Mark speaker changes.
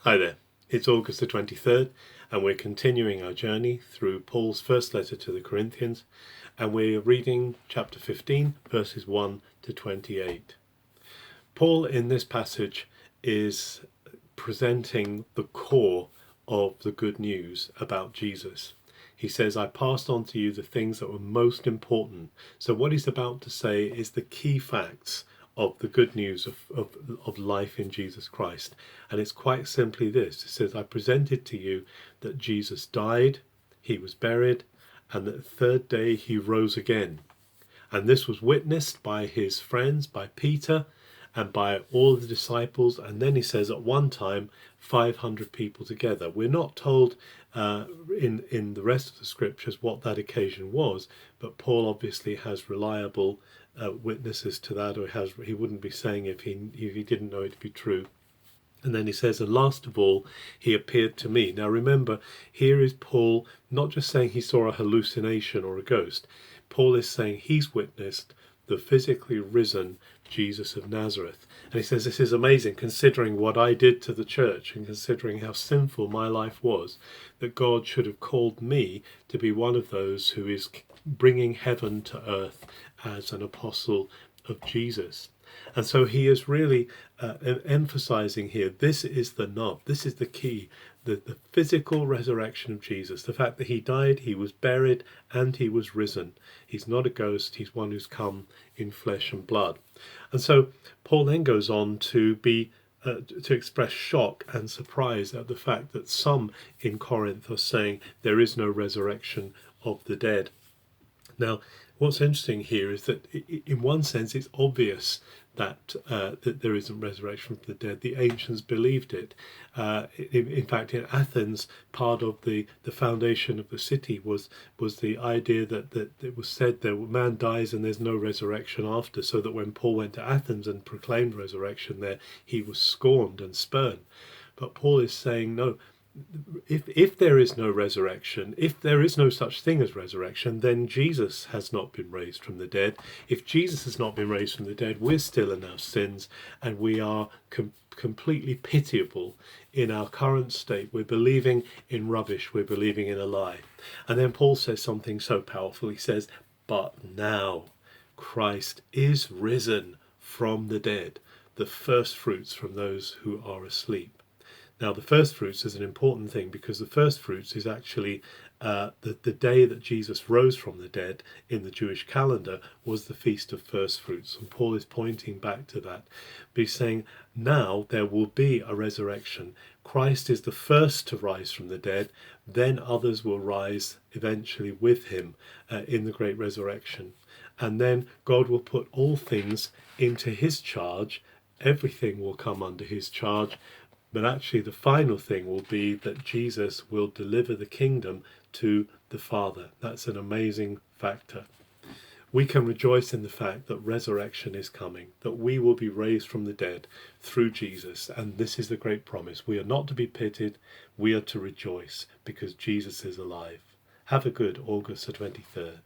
Speaker 1: Hi there, it's August the 23rd, and we're continuing our journey through Paul's first letter to the Corinthians, and we're reading chapter 15, verses 1 to 28. Paul, in this passage, is presenting the core of the good news about Jesus. He says, I passed on to you the things that were most important. So what he's about to say is the key facts of the good news of life in Jesus Christ. And it's quite simply this. It says, I presented to you that Jesus died, he was buried, and that the third day he rose again. And this was witnessed by his friends, by Peter, and by all the disciples. And then he says at one time 500 people together. We're not told in the rest of the scriptures what that occasion was, but Paul obviously has reliable witnesses to that, or he wouldn't be saying if he didn't know it to be true. And then he says, and last of all, he appeared to me. Now remember, here is Paul not just saying he saw a hallucination or a ghost. Paul is saying he's witnessed the physically risen Jesus of Nazareth. And he says, this is amazing, considering what I did to the church and considering how sinful my life was, that God should have called me to be one of those who is bringing heaven to earth as an apostle of Jesus. And so he is really emphasizing here, this is the nub, this is the key, the physical resurrection of Jesus, the fact that he died, he was buried, and he was risen. He's not a ghost, he's one who's come in flesh and blood. And so Paul then goes on to express shock and surprise at the fact that some in Corinth are saying there is no resurrection of the dead. Now, what's interesting here is that in one sense it's obvious that there isn't resurrection from the dead. The ancients believed it. In fact, in Athens, part of the foundation of the city was the idea that it was said that man dies and there's no resurrection after, so that when Paul went to Athens and proclaimed resurrection there, he was scorned and spurned. But Paul is saying, no, if there is no resurrection, if there is no such thing as resurrection, then Jesus has not been raised from the dead. If Jesus has not been raised from the dead, we're still in our sins, and we are completely pitiable in our current state. We're believing in rubbish, we're believing in a lie. And then Paul says something so powerful. He says, but now Christ is risen from the dead, the first fruits from those who are asleep. Now, the first fruits is an important thing, because the first fruits is actually the day that Jesus rose from the dead in the Jewish calendar was the Feast of First Fruits. And Paul is pointing back to that. But he's saying now there will be a resurrection. Christ is the first to rise from the dead. Then others will rise eventually with him in the great resurrection. And then God will put all things into his charge. Everything will come under his charge. But actually the final thing will be that Jesus will deliver the kingdom to the Father. That's an amazing factor. We can rejoice in the fact that resurrection is coming, that we will be raised from the dead through Jesus. And this is the great promise. We are not to be pitied, we are to rejoice because Jesus is alive. Have a good August the 23rd.